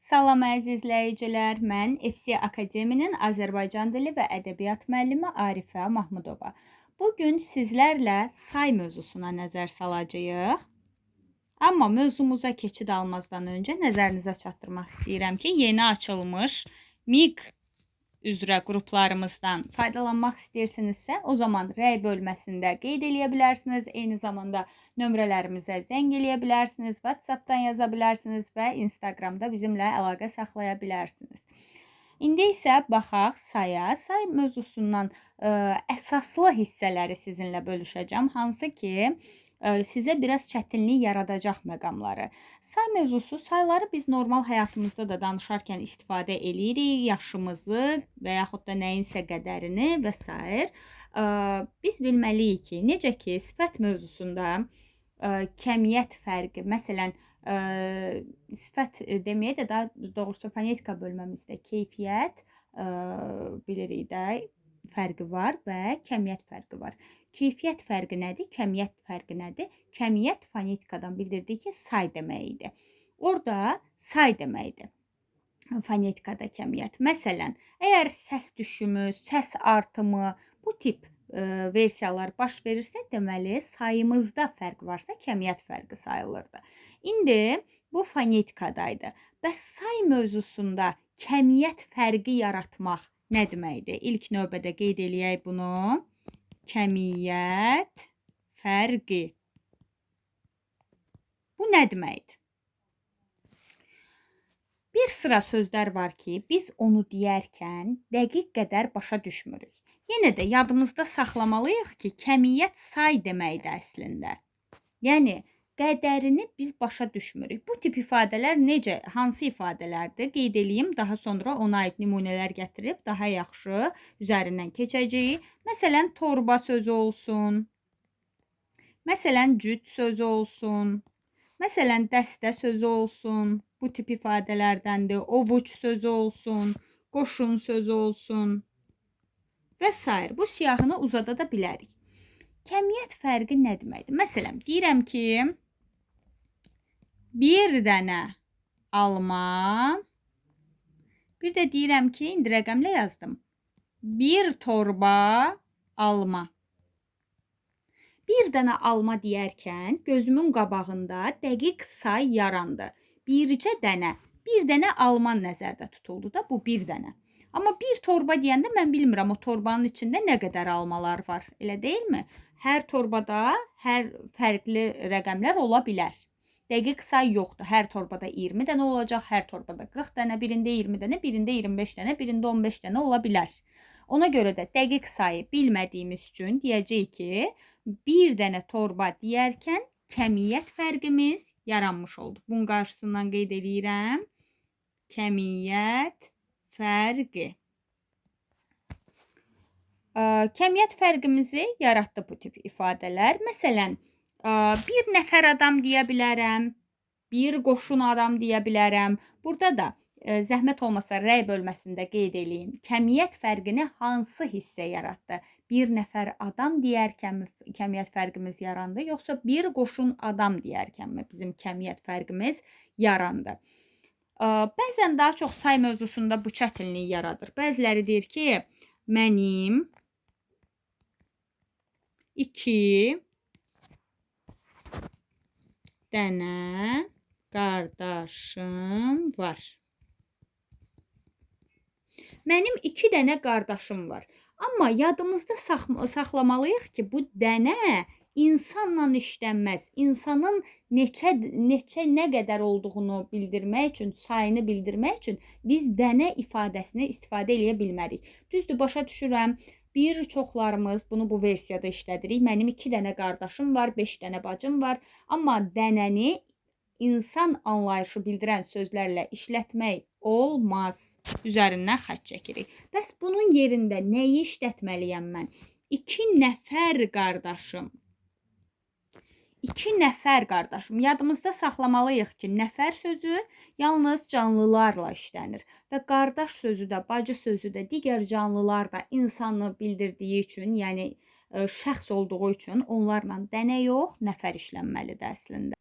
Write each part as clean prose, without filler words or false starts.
Salam əziz izləyicilər, mən FC Akademinin Azərbaycan dili və ədəbiyyat müəllimi Arifə Mahmudova. Bugün sizlərlə say mövzusuna nəzər salacağıq. Amma mövzumuza keçid almazdan öncə nəzərinizə çatdırmaq istəyirəm ki, yeni açılmış MİQ üzrə qruplarımızdan faydalanmaq istəyirsinizsə, o zaman rəy bölməsində qeyd eləyə bilərsiniz. Eyni zamanda nömrələrimizə zəng eləyə bilərsiniz, WhatsApp-dan yaza bilərsiniz və Instagramda bizimlə əlaqə saxlaya bilərsiniz. İndi isə baxaq saya. Say mövzusundan əsaslı hissələri sizinlə bölüşəcəm, hansı ki, sizə biraz çətinlik yaradacaq məqamları. Say mövzusu, sayları biz normal həyatımızda da danışarkən istifadə eləyirik, yaşımızı və yaxud da nəyinsə qədərini və s. Biz bilməliyik ki, necə ki, sifət mövzusunda kəmiyyət fərqi, məsələn, sifət deməyə də daha doğrusu fonetika bölməmizdə keyfiyyət bilirik də, fərqi var və kəmiyyət fərqi var. Keyfiyyət fərqi nədir? Kəmiyyət fərqi nədir? Kəmiyyət fonetikadan bildirdik ki, say deməkdir. Orada say deməkdir. Fonetikada kəmiyyət. Məsələn, əgər səs düşümü, səs artımı, bu tip versiyalar baş verirsə, deməli, sayımızda fərq varsa, kəmiyyət fərqi sayılırdı. İndi bu fonetikadaydı. Bəs say mövzusunda kəmiyyət fərqi yaratmaq nə deməkdir? İlk növbədə qeyd eləyək bunu. Kəmiyyət fərqi. Bu nə deməkdir? Bir sıra sözlər var ki, biz onu deyərkən dəqiq qədər başa düşmürük. Yenə də yadımızda saxlamalıyıq ki, kəmiyyət say deməkdir əslində. Yəni, qədərini biz başa düşmürük. Bu tip ifadələr necə, hansı ifadələrdir? Qeyd eləyim, daha sonra ona aid nümunələr gətirib daha yaxşı üzərindən keçəcəyik. Məsələn, torba sözü olsun. Məsələn, cüt sözü olsun. Məsələn, dəstə sözü olsun. Bu tip ifadələrdəndir. Ovuc sözü olsun. Qoşun sözü olsun. Və s. Bu siyahını uzada da bilərik. Kəmiyyət fərqi nə deməkdir? Məsələn, deyirəm ki, bir dənə alma, bir də deyirəm ki, indi rəqəmlə yazdım. Bir torba alma. Bir dənə alma deyərkən gözümün qabağında dəqiq say yarandı. Bircə dənə, bir dənə alma nəzərdə tutuldu da, bu bir dənə. Amma bir torba deyəndə mən bilmirəm o torbanın içində nə qədər almalar var, elə deyilmi? Hər torbada hər fərqli rəqəmlər ola bilər. Dəqiq say yoxdur. Hər torbada 20 dənə olacaq, hər torbada 40 dənə, birində 20 dənə, birində 25 dənə, birində 15 dənə ola bilər. Ona görə də dəqiq sayı bilmədiyimiz üçün deyəcəyik ki, bir dənə torba deyərkən kəmiyyət fərqimiz yaranmış oldu. Bunun qarşısından qeyd edirəm. Kəmiyyət fərqi. Kəmiyyət fərqimizi yaratdı bu tip ifadələr. Məsələn, bir nəfər adam deyə bilərəm, bir qoşun adam deyə bilərəm. Burada da zəhmət olmasa rəy bölməsində qeyd eləyin. Kəmiyyət fərqini hansı hissə yaratdı? Bir nəfər adam deyərkən kəmiyyət fərqimiz yarandı, yoxsa bir qoşun adam deyərkən bizim kəmiyyət fərqimiz yarandı? Bəzən daha çox say mövzusunda bu çətinlik yaradır. Bəziləri deyir ki, mənim 2 dənə qardaşım var. Mənim 2 dənə qardaşım var. Amma yadımızda saxlamalıyıq ki, bu dənə insanla işlənməz. İnsanın nə qədər olduğunu bildirmək üçün, sayını bildirmək üçün biz dənə ifadəsini istifadə eləyə bilmərik. Düzdür, başa düşürəm. Bir çoxlarımız bunu bu versiyada işlədirik. Mənim 2 dənə qardaşım var, 5 dənə bacım var. Amma dənəni insan anlayışı bildirən sözlərlə işlətmək olmaz. Üzərindən xətt çəkirik. Bəs bunun yerində nəyi işlətməliyəm mən? 2 nəfər qardaşım. 2 nəfər qardaşım. Yadımızda saxlamalıyıq ki, nəfər sözü yalnız canlılarla işlənir. Və qardaş sözü də, bacı sözü də, digər canlılar da insanı bildirdiyi üçün, yəni şəxs olduğu üçün onlarla dənə yox, nəfər işlənməlidir əslində.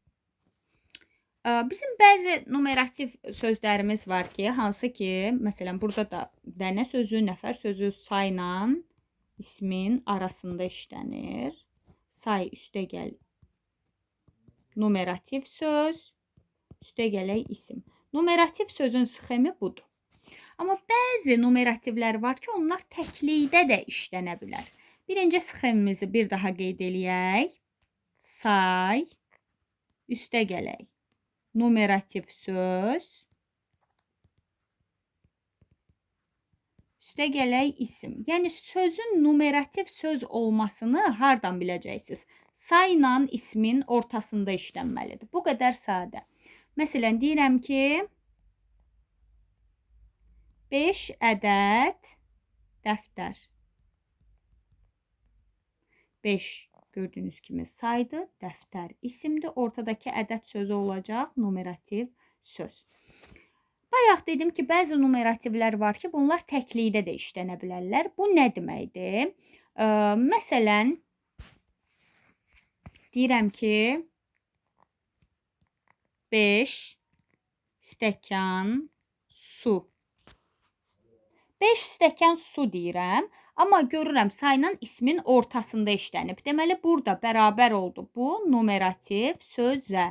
Bizim bəzi numerativ sözlərimiz var ki, hansı ki, məsələn, burada da dənə sözü, nəfər sözü sayla ismin arasında işlənir. Say üstəgəl numerativ söz, üstəgələk isim. Numerativ sözün sxemi budur. Amma bəzi numerativlər var ki, onlar təklikdə də işlənə bilər. Birinci sxemimizi bir daha qeyd eləyək. Say, üstəgələk numerativ söz, üstəgələk isim. Yəni sözün numerativ söz olmasını hardan biləcəksiniz? Sayla ismin ortasında işlənməlidir. Bu qədər sadə. Məsələn, deyirəm ki, 5 ədəd dəftər. 5 gördüyünüz kimi saydı, dəftər isimdir. Ortadakı ədəd sözü olacaq numerativ söz. Bayaq dedim ki, bəzi numerativlər var ki, bunlar təklikdə də işlənə bilərlər. Bu nə deməkdir? Məsələn, deyirəm ki, 5 stəkan su. 5 stəkan su deyirəm, amma görürəm sayla ismin ortasında işlənib. Deməli, burada bərabər oldu bu numerativ sözə.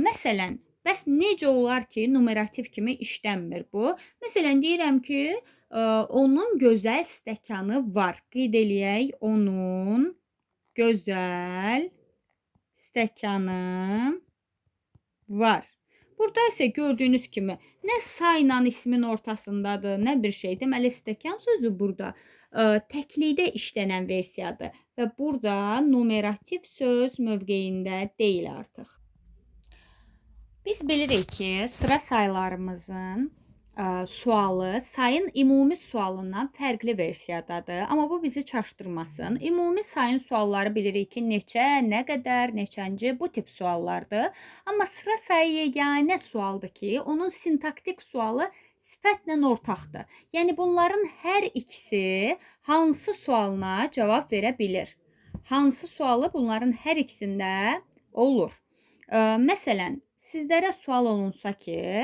Məsələn, bəs necə olar ki, numerativ kimi işlənmir bu? Məsələn, deyirəm ki, onun gözəl stəkanı var. Qeyd eləyək, onun gözəl stəkanı var. Burada isə gördüyünüz kimi nə sayla ismin ortasındadır, nə bir şey. Deməli, stəkan sözü burada təklikdə işlənən versiyadır və burada numerativ söz mövqeyində deyil artıq. Biz bilirik ki, sıra saylarımızın sualı sayın ümumi sualından fərqli versiyadadır. Amma bu bizi çaşdırmasın. Ümumi sayın sualları bilirik ki, neçə, nə qədər, neçənci bu tip suallardır. Amma sıra sayı yeganə sualdır ki, onun sintaktik sualı sifətlə ortaqdır. Yəni bunların hər ikisi hansı sualına cavab verə bilir. Hansı sualı bunların hər ikisində olur. Məsələn, sizlərə sual olunsa ki,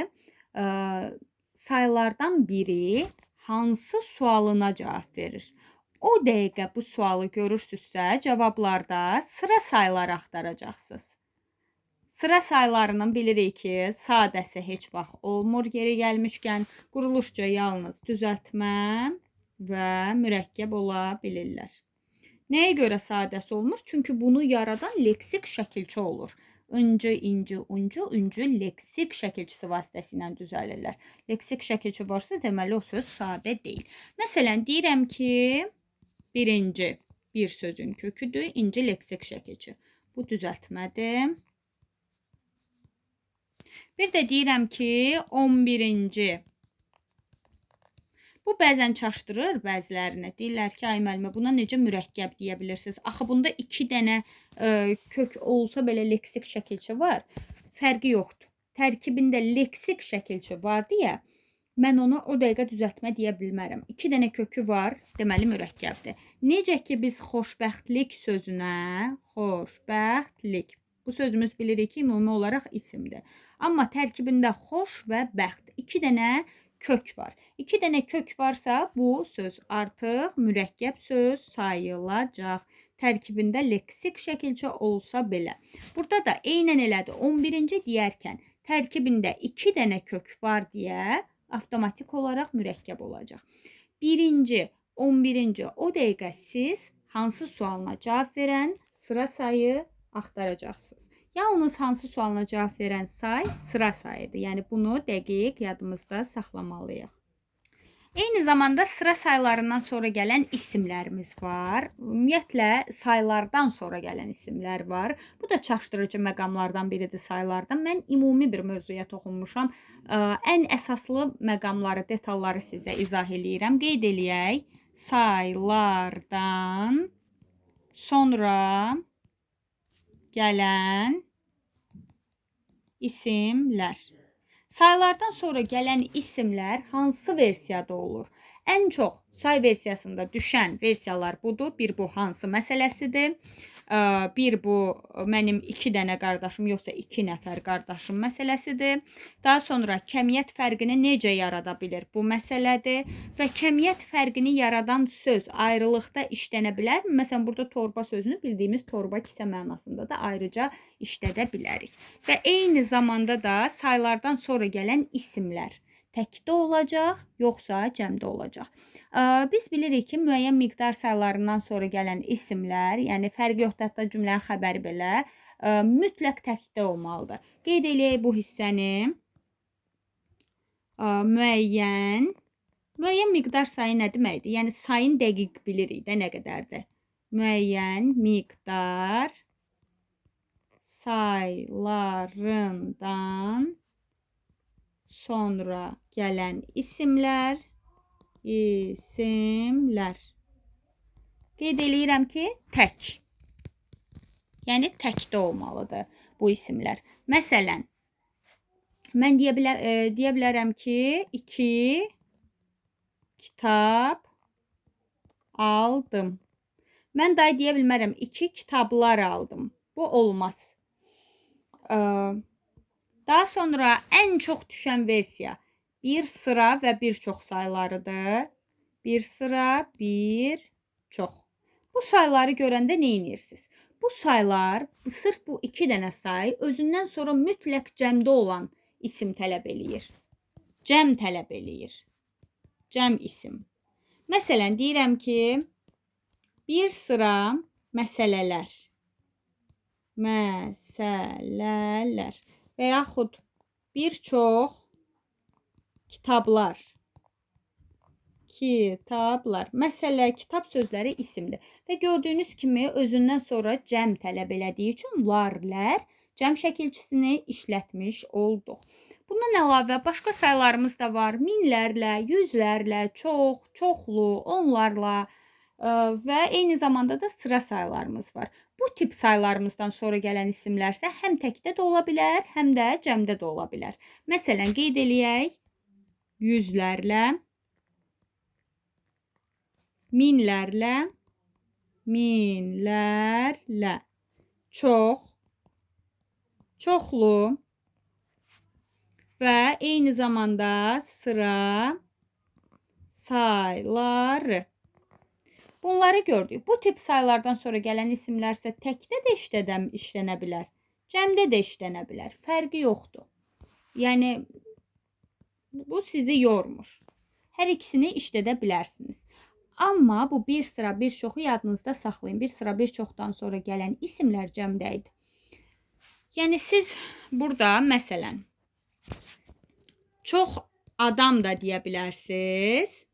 saylardan biri hansı sualına cavab verir? O dəqiqə bu sualı görürsünüzsə, cavablarda sıra sayları axtaracaqsınız. Sıra saylarının bilirik ki, sadəsi heç vaxt olmur yeri gəlmişkən, quruluşca yalnız düzəltmə və mürəkkəb ola bilirlər. Nəyə görə sadəsi olmur? Çünki bunu yaradan leksik şəkilçi olur. İnci, inci, uncu, üncü leksik şəkilçisi vasitəsilə düzəlirlər. Leksik şəkilçi varsa, deməli o söz sadə deyil. Məsələn, deyirəm ki, birinci bir sözün köküdür, inci leksik şəkilçi. Bu düzəltmədir. Bir də deyirəm ki, 11-ci. Bu bəzən çaşdırır bəzilərini. Deyirlər ki, ay müəllimə, buna necə mürəkkəb deyə bilirsiniz? Axı bunda 2 dənə kök olsa belə leksik şəkilçi var. Fərqi yoxdur. Tərkibində leksik şəkilçi var deyə mən ona o dəqiqə düzəltmə deyə bilmərəm. 2 dənə kökü var, deməli mürəkkəbdir. Necə ki biz xoşbəxtlik sözünə, xoşbəxtlik. Bu sözümüz bilirik ki, ümumi olaraq isimdir. Amma tərkibində xoş və bəxt 2 dənə kök var. 2 dənə kök varsa, bu söz artıq mürəkkəb söz sayılacaq. Tərkibində leksik şəkilçi olsa belə. Burada da eynən elədir. 11-ci deyərkən tərkibində 2 dənə kök var deyə avtomatik olaraq mürəkkəb olacaq. 1-ci, 11-ci o dəqiqə siz hansı sualına cavab verən sıra sayı axtaracaqsınız. Yalnız hansı sualına cavab verən say sıra sayıdır. Yəni bunu dəqiq yadımızda saxlamalıyıq. Eyni zamanda sıra saylarından sonra gələn isimlərimiz var. Ümumiyyətlə saylardan sonra gələn isimlər var. Bu da çaşdırıcı məqamlardan biridir saylardan. Mən ümumi bir mövzuya toxunmuşam. Ən əsaslı məqamları, detalları sizə izah eləyirəm. Qeyd eləyək. Saylardan sonra gələn isimlər. Saylardan sonra gələn isimlər hansı versiyada olur? Ən çox say versiyasında düşən versiyalar budur. Bir bu hansı məsələsidir. Bir bu mənim 2 dənə qardaşım yoxsa 2 nəfər qardaşım məsələsidir. Daha sonra kəmiyyət fərqini necə yarada bilir? Bu məsələdir və kəmiyyət fərqini yaradan söz ayrılıqda işlənə bilərmi? Məsələn, burada torba sözünü bildiyimiz torba kisə mənasında da ayrıca işlədə bilərik. Və eyni zamanda da saylardan sonra gələn isimlər təkdə olacaq, yoxsa cəmdə olacaq. Biz bilirik ki, müəyyən miqdar saylarından sonra gələn isimlər, yəni fərqi yoxdur, hətta cümlənin xəbəri belə mütləq təkdə olmalıdır. Qeyd eləyək bu hissəni. Müəyyən miqdar sayı nə deməkdir? Yəni sayın dəqiq bilirik də nə qədərdir. Müəyyən miqdar saylarından sonra gələn isimlər. Qeyd eləyirəm ki, tək. Yəni təkdə olmalıdır bu isimlər. Məsələn, mən deyə bilərəm ki, 2 kitab aldım. Mən daha deyə bilmərəm 2 kitablar aldım. Bu olmaz. Daha sonra ən çox düşən versiya bir sıra və bir çox saylarıdır. Bir sıra, bir çox. Bu sayları görəndə nə edirsiniz? Bu saylar, sırf bu 2 dənə say özündən sonra mütləq cəmdə olan isim tələb eləyir. Cəm tələb eləyir. Cəm isim. Məsələn, deyirəm ki, bir sıra məsələlər. Məsələlər. Və yaxud bir çox kitablar. Kitablar. Məsələ, kitab sözləri isimdir. Və gördüyünüz kimi özündən sonra cəm tələb elədiyi üçün lar-lər cəm şəkilçisini işlətmiş olduq. Bundan əlavə başqa saylarımız da var. Minlərlə, yüzlərlə, çox, çoxlu, onlarla və eyni zamanda da sıra saylarımız var. Bu tip saylarımızdan sonra gələn isimlərsə həm təkdə də ola bilər, həm də cəmdə də ola bilər. Məsələn, qeyd eləyək. Yüzlərlə, minlərlə, çox, çoxlu və eyni zamanda sıra sayları. Bunları gördük. Bu tip saylardan sonra gələn isimlərsə təkdə də işlənə bilər, cəmdə də işlənə bilər. Fərqi yoxdur. Yəni bu sizi yormur. Hər ikisini işlədə bilərsiniz. Amma bu bir sıra, bir çoxu yadınızda saxlayın. Bir sıra, bir çoxdan sonra gələn isimlər cəmdə idi. Yəni siz burada məsələn çox adam da deyə bilərsiniz.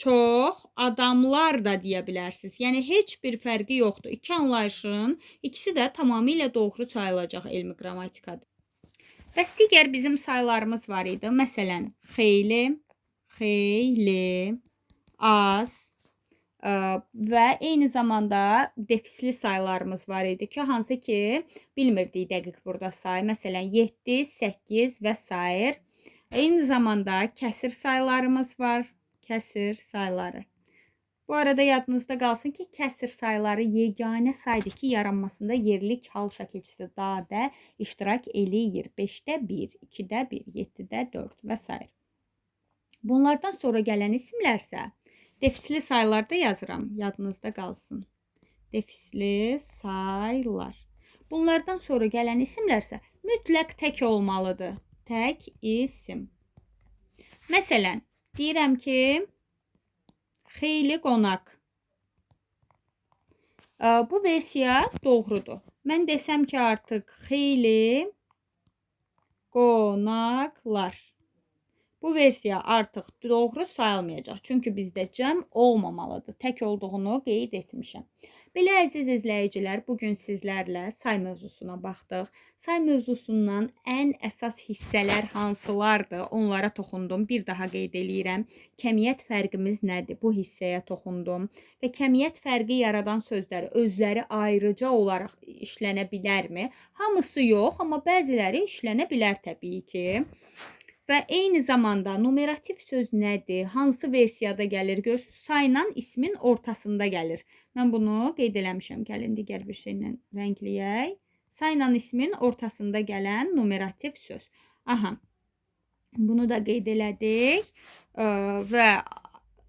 Çox adamlar da deyə bilərsiniz. Yəni heç bir fərqi yoxdur. İki anlayışın ikisi də tamamilə doğru sayılacaq elmi qrammatikadır. Bəs digər bizim saylarımız var idi. Məsələn, xeyli, az və eyni zamanda defisli saylarımız var idi ki, hansı ki bilmirdik dəqiq burada say. Məsələn, 7, 8 və s. Eyni zamanda kəsir saylarımız var. Kəsir sayları. Bu arada yadınızda qalsın ki, kəsir sayları yeganə saydır ki, yaranmasında yerlik hal şəkilçisi dadə iştirak eləyir. 5-də 1, 2-də 1, 7-də 4 və s. Bunlardan sonra gələn isimlərsə defisli saylarda yazıram. Yadınızda qalsın. Defisli saylar. Bunlardan sonra gələn isimlərsə mütləq tək olmalıdır. Tək isim. Məsələn, deyirəm ki, xeyli qonaq. Bu versiya doğrudur. Mən desəm ki, artıq xeyli qonaqlar. Bu versiya artıq doğru sayılmayacaq. Çünki bizdə cəm olmamalıdır. Tək olduğunu qeyd etmişəm. Belə əziz izləyicilər, bugün sizlərlə say mövzusuna baxdıq. Say mövzusundan ən əsas hissələr hansılardır? Onlara toxundum. Bir daha qeyd eləyirəm. Kəmiyyət fərqimiz nədir? Bu hissəyə toxundum. Və kəmiyyət fərqi yaradan sözləri özləri ayrıca olaraq işlənə bilərmi? Hamısı yox, amma bəziləri işlənə bilər təbii ki. Və eyni zamanda numerativ söz nədir? Hansı versiyada gəlir? Görürsünüz, sayla ismin ortasında gəlir. Mən bunu qeyd eləmişəm. Gəlin digər bir şeylə rəngləyək. Sayla ismin ortasında gələn numerativ söz. Aha. Bunu da qeyd elədik və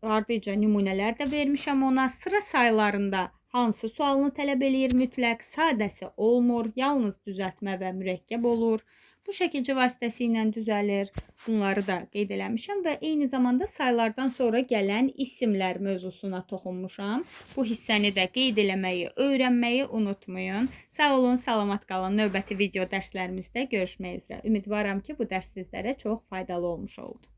ardınca nümunələr də vermişəm ona. Sıra saylarında hansı sualını tələb eləyir? Mütləq, sadəsi olmur, yalnız düzəltmə və mürəkkəb olur. Bu şəkilci vasitəsilə düzəlir. Bunları da qeyd eləmişəm və eyni zamanda saylardan sonra gələn isimlər mövzusuna toxunmuşam. Bu hissəni də qeyd eləməyi, öyrənməyi unutmayın. Sağ olun, salamat qalın. Növbəti video dərslərimizdə görüşmək üzrə. Ümidvaram ki, bu dərs sizlərə çox faydalı olmuş oldu.